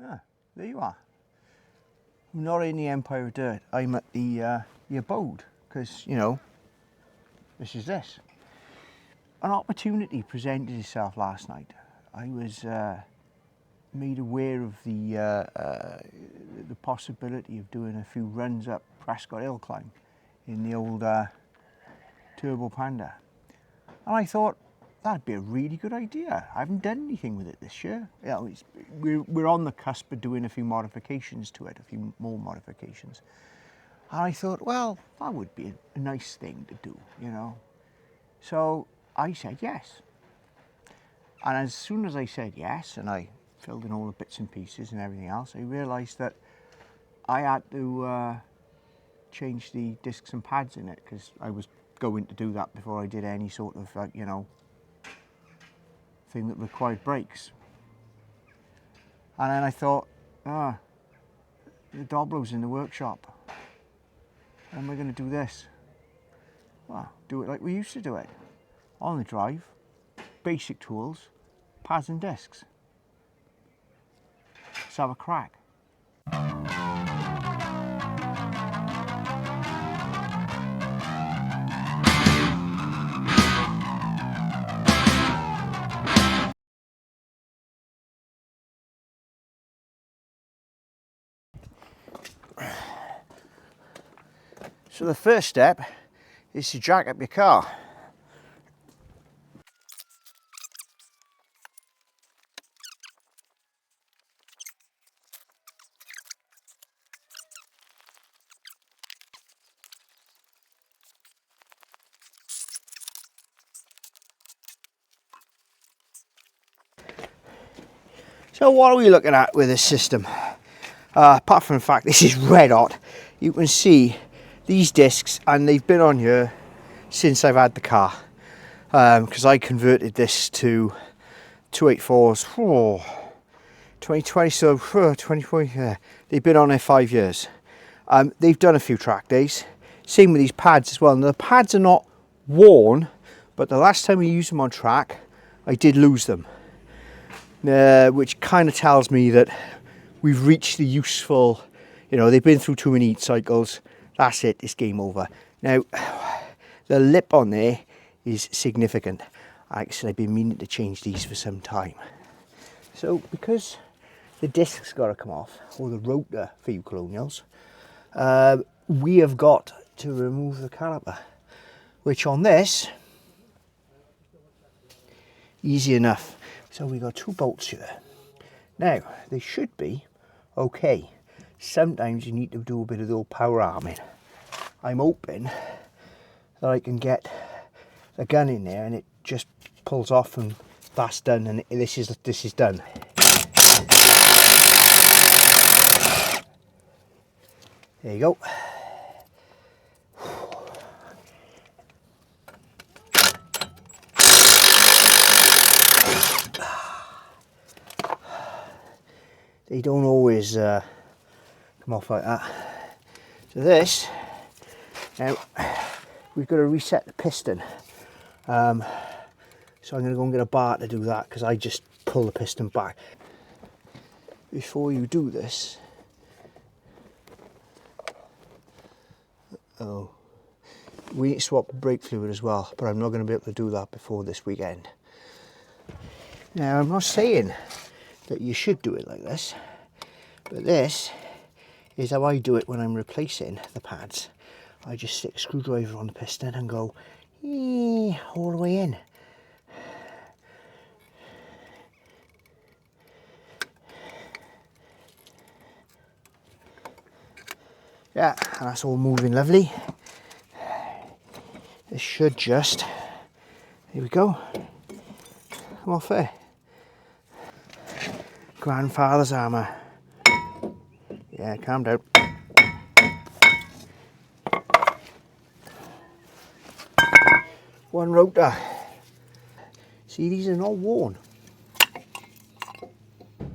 Ah, there you are. I'm not in the Empire of Dirt. I'm at the abode, because, you know, this is this. An opportunity presented itself last night. I was made aware of the possibility of doing a few runs up Prescott Hill climb in the old Turbo Panda. And I thought, that'd be a really good idea. I haven't done anything with it this year. You know, we're on the cusp of doing a few modifications to it, a few more modifications. And I thought, well, that would be a nice thing to do, you know. So I said yes. And as soon as I said yes, and I filled in all the bits and pieces and everything else, I realised that I had to change the discs and pads in it, because I was going to do that before I did any sort of, you know, thing that required brakes. And then I thought, the Doblo's in the workshop. How am I going to do this? Well, do it like we used to do it. On the drive, basic tools, pads and discs. Let's have a crack. So the first step is to jack up your car. So what are we looking at with this system? Apart from the fact this is red hot, you can see these discs, and they've been on here since I've had the car, because I converted this to 284s 2020, so 2020, yeah, they've been on there 5 years. They've done a few track days, same with these pads as well. Now the pads are not worn, but the last time we used them on track I did lose them, which kind of tells me that we've reached the useful, you know, they've been through too many cycles. That's it, it's game over. Now, the lip on there is significant. Actually, I've been meaning to change these for some time. So, because the disc's got to come off, or the rotor for you colonials, we have got to remove the caliper, which on this, easy enough. So we got 2 bolts here. Now, they should be okay. Sometimes you need to do a bit of the old power arming. I'm hoping that I can get the gun in there and it just pulls off and that's done, and this is done. There you go. They don't always come off like that. So this, now we've got to reset the piston. So I'm going to go and get a bar to do that, because I just pull the piston back. Before you do this, we need to swap the brake fluid as well, but I'm not going to be able to do that before this weekend. Now, I'm not saying that you should do it like this, but this is how I do it when I'm replacing the pads. I just stick a screwdriver on the piston and go all the way in. Yeah, and that's all moving lovely. This should just, here we go, come off there. Grandfather's armour. Yeah, calm down. One rotor. See, these are not worn.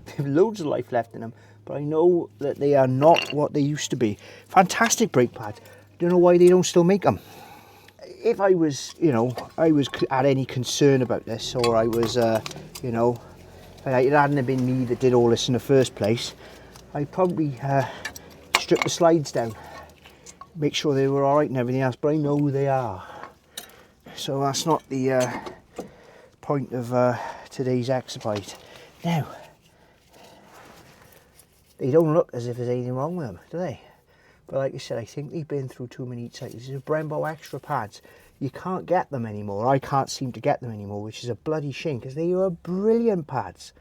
They have loads of life left in them, but I know that they are not what they used to be. Fantastic brake pads. Don't know why they don't still make them. If I was, you know, I was at any concern about this, or I was, you know, Like, it hadn't been me that did all this in the first place, I'd probably strip the slides down, make sure they were alright and everything else, but I know they are. So that's not the point of today's exercise. Now, they don't look as if there's anything wrong with them, do they? But like I said, I think they've been through too many cycles. These are Brembo extra pads. You can't get them anymore. I can't seem to get them anymore, which is a bloody shame, because they were brilliant pads.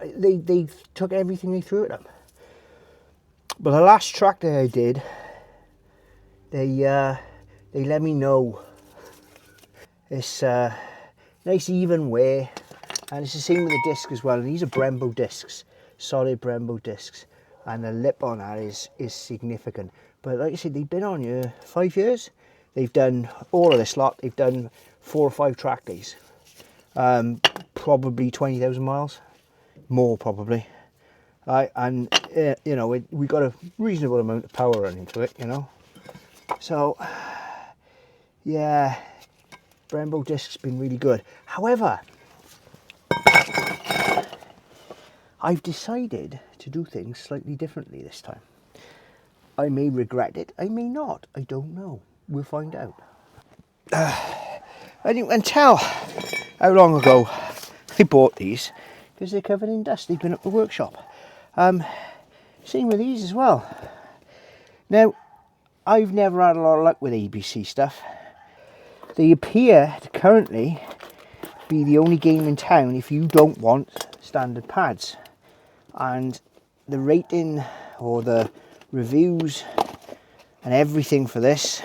They took everything they threw at them. But the last track that I did, they let me know it's nice even wear, and it's the same with the disc as well. And these are Brembo discs, solid Brembo discs, and the lip on that is significant. But like I said, they've been on here 5 years. They've done all of this lot. They've done 4 or 5 track days, probably 20,000 miles, more probably. And you know, we got a reasonable amount of power running to it, you know. So yeah, Brembo disc's been really good. However, I've decided to do things slightly differently this time. I may regret it, I may not, I don't know. We'll find out. And you can tell how long ago I bought these, because they're covered in dust. They've been at the workshop. Same with these as well. Now, I've never had a lot of luck with ABC stuff. They appear to currently be the only game in town if you don't want standard pads. And the rating or the reviews and everything for this,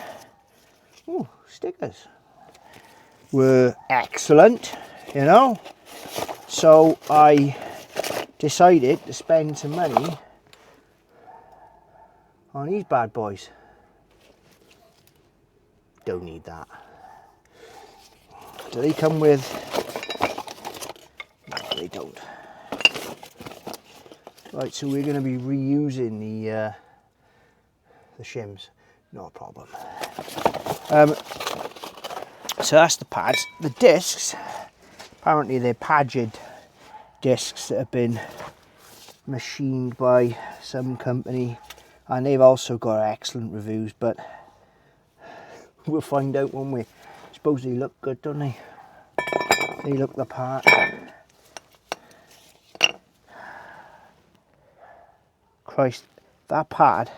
stickers, were excellent, you know. So I decided to spend some money on these bad boys. Don't need that. Do they come with? No, they don't. Right, so we're going to be reusing the shims. No problem. So that's the pads. The discs, apparently they're Padgett discs that have been machined by some company, and they've also got excellent reviews, but we'll find out when we. Suppose they look good, don't they? They look the part. Christ, that pad,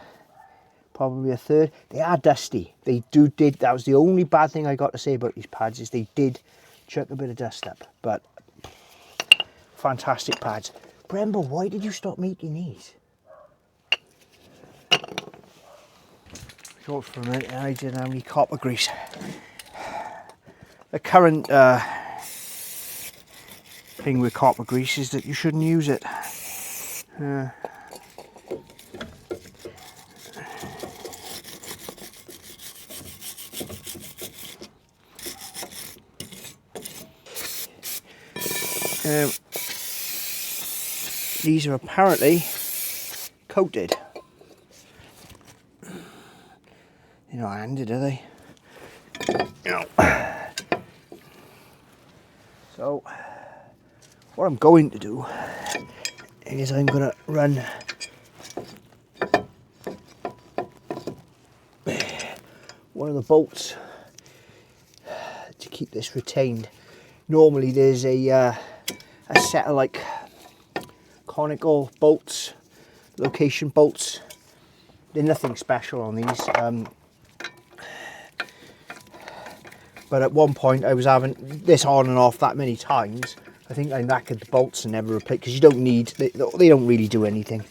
probably a third. They are dusty. They did. That was the only bad thing I got to say about these pads, is they did chuck a bit of dust up. But fantastic pads. Brembo, why did you stop making these? I thought for a minute I didn't have any copper grease. The current thing with copper grease is that you shouldn't use it. These are apparently coated. They're not handed, are they? No. So, what I'm going to do is I'm going to run one of the bolts to keep this retained. Normally there's a set of like conical bolts, location bolts. They're nothing special on these. But at one point I was having this on and off that many times. I think I knackered the bolts and never replaced, because you don't need, they don't really do anything.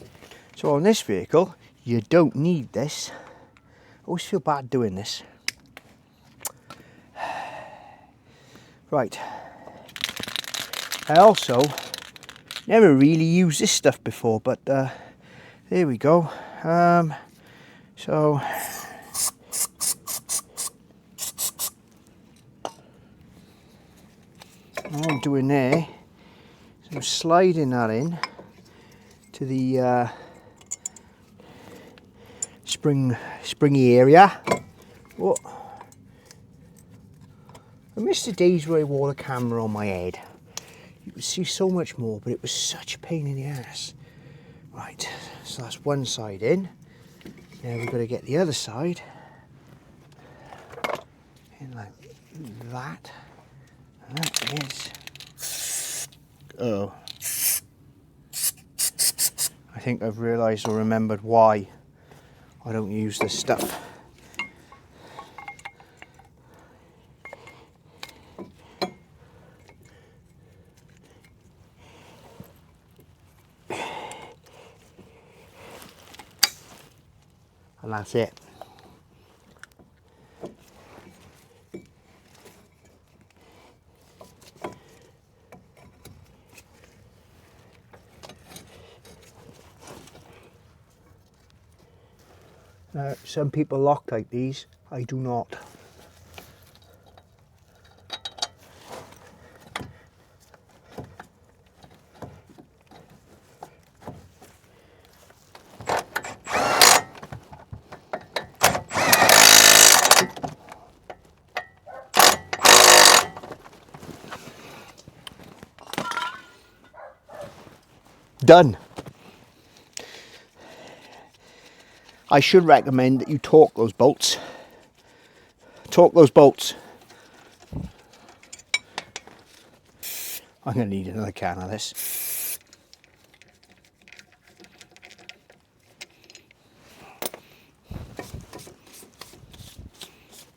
So on this vehicle, you don't need this. I always feel bad doing this. Right. I also never really used this stuff before, but there we go. So what I'm doing there is I'm sliding that in to the springy area. Oh, I missed the days where I wore the camera on my head. you could see so much more, but it was such a pain in the ass. Right, so that's one side in. Now we've got to get the other side in like that. And that is... Oh. I think I've realised or remembered why I don't use this stuff. And that's it. Now, some people Loctite these, I do not. Done. I should recommend that you torque those bolts. Torque those bolts. I'm going to need another can of this.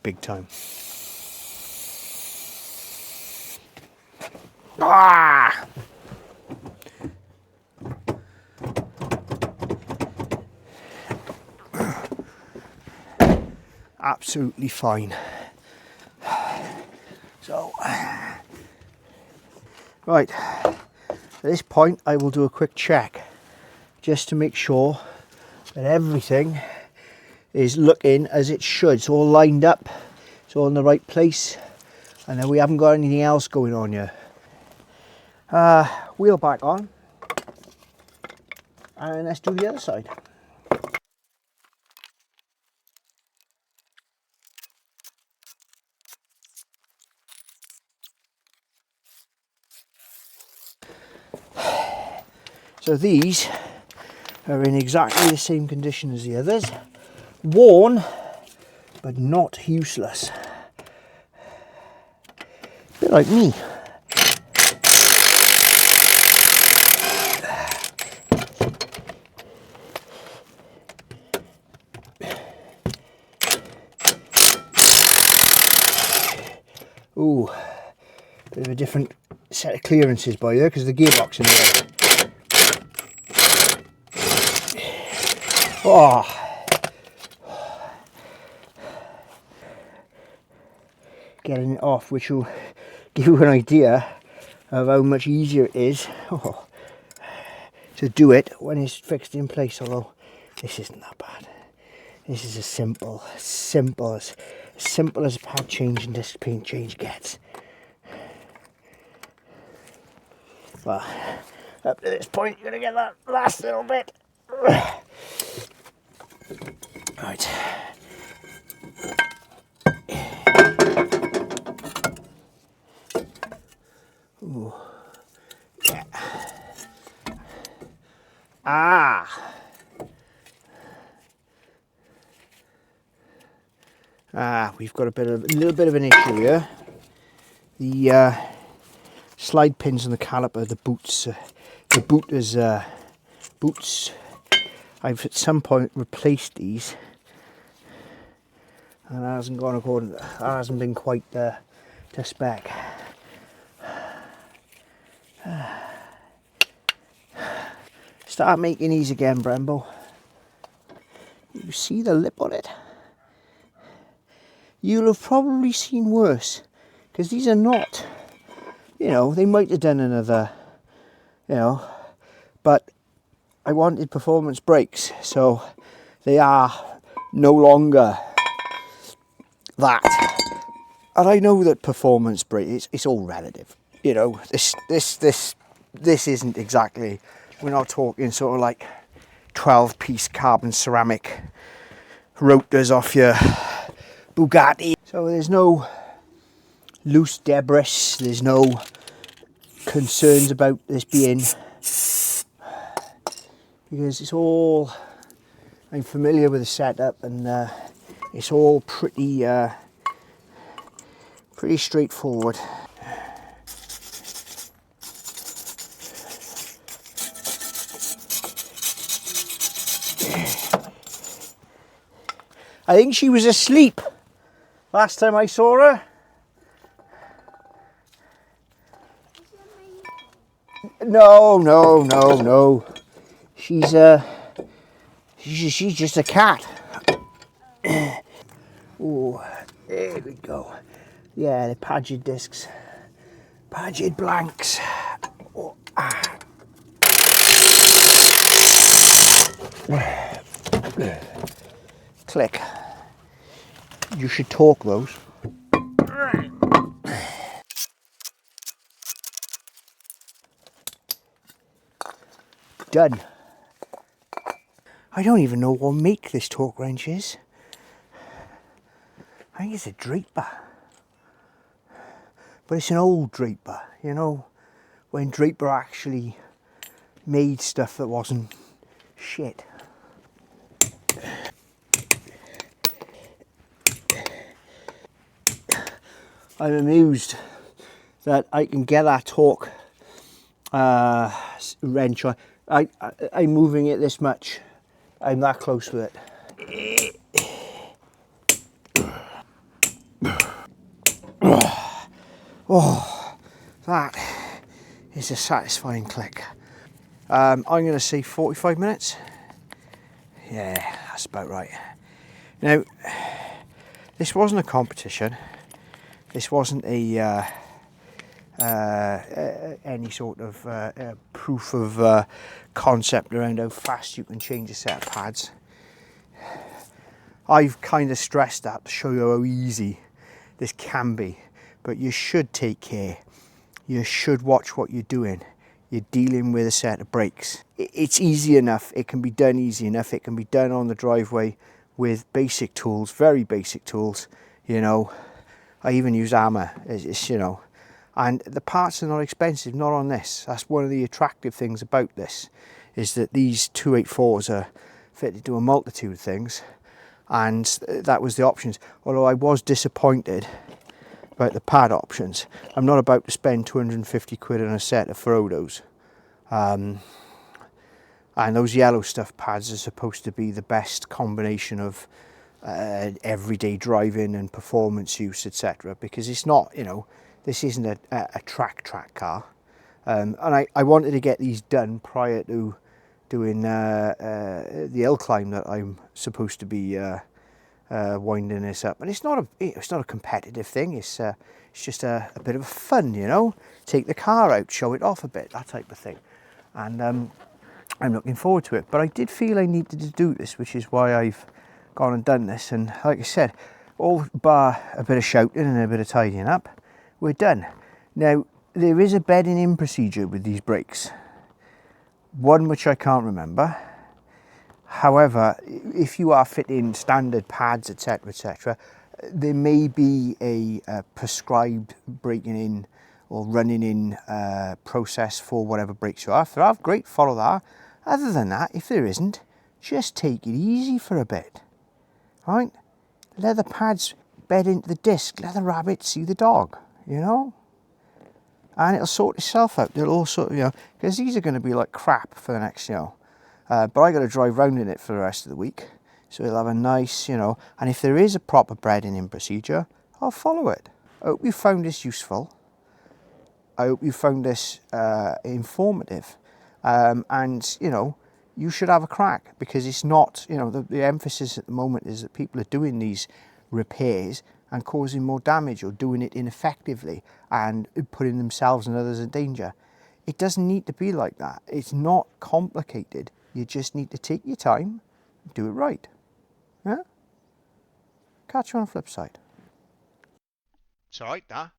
Big time. Ah! Absolutely fine. So, right, at this point I will do a quick check just to make sure that everything is looking as it should. It's all lined up, it's all in the right place, and then we haven't got anything else going on here. Wheel back on, and let's do the other side. So these are in exactly the same condition as the others. Worn, but not useless. A bit like me. Ooh, bit of a different set of clearances by there because the gearbox in there. Oh. Getting it off, which will give you an idea of how much easier it is to do it when it's fixed in place, although this isn't that bad. This is as simple as a pad change and disc paint change gets. Well, up to this point you're going to get that last little bit. Right. Ooh. Yeah. We've got a little bit of an issue here. The slide pins on the caliper, the boots, boots. I've at some point replaced these, and that hasn't gone according. That hasn't been quite to spec. Start making these again, Brembo. You see the lip on it? You'll have probably seen worse, because these are not, you know, they might have done another, you know, but I wanted performance brakes, so they are no longer that. And I know that performance brake, it's all relative, you know. This isn't exactly, we're not talking sort of like 12-piece carbon ceramic rotors off your Bugatti. So there's no loose debris, there's no concerns about this being, because it's all, I'm familiar with the setup, and it's all pretty pretty straightforward. I think she was asleep last time I saw her. No. She's just a cat. Oh, there we go. Yeah, the Paget discs, Paget blanks. Oh, ah. Click. You should torque those. Done. I don't even know what make this torque wrench is. I think it's a Draper. But it's an old Draper, you know, when Draper actually made stuff that wasn't shit. I'm amused that I can get that torque wrench on. I'm moving it this much. I'm that close with it. Oh, that is a satisfying click. I'm going to say 45 minutes. Yeah, that's about right. Now, this wasn't a competition. This wasn't a any sort of proof of concept around how fast you can change a set of pads. I've kind of stressed that to show you how easy this can be, but you should take care. You should watch what you're doing. You're dealing with a set of brakes. It's easy enough. It can be done easy enough. It can be done on the driveway with basic tools, very basic tools. You know, I even use hammer. It's you know, and the parts are not expensive. Not on this. That's one of the attractive things about this, is that these 284s are fitted to a multitude of things, and that was the options. Although I was disappointed about the pad options. I'm not about to spend 250 quid on a set of Frodos. And those yellow stuff pads are supposed to be the best combination of everyday driving and performance use, etc. Because it's not, you know, this isn't a track car. And I wanted to get these done prior to doing the hill climb that I'm supposed to be winding this up. And it's not a competitive thing. It's just a bit of fun, you know. Take the car out, show it off a bit, that type of thing. And I'm looking forward to it. But I did feel I needed to do this, which is why I've gone and done this. And like I said, all bar a bit of shouting and a bit of tidying up, we're done. Now, there is a bedding in procedure with these brakes. One which I can't remember. However, if you are fitting standard pads, etc., there may be a prescribed breaking in or running in process for whatever brakes you are. If there are, great, follow that. Other than that, if there isn't, just take it easy for a bit. All right? Let the pads bed into the disc. Let the rabbit see the dog, you know? And it'll sort itself out. It'll all sort of, you know, because these are going to be like crap for the next, you know. But I got to drive round in it for the rest of the week. So it'll have a nice, you know, and if there is a proper bedding in procedure, I'll follow it. I hope you found this useful. I hope you found this informative. And, you know, you should have a crack, because it's not, you know, the emphasis at the moment is that people are doing these repairs and causing more damage, or doing it ineffectively and putting themselves and others in danger. It doesn't need to be like that. It's not complicated. You just need to take your time and do it right. Yeah? Catch you on the flip side. It's alright, that.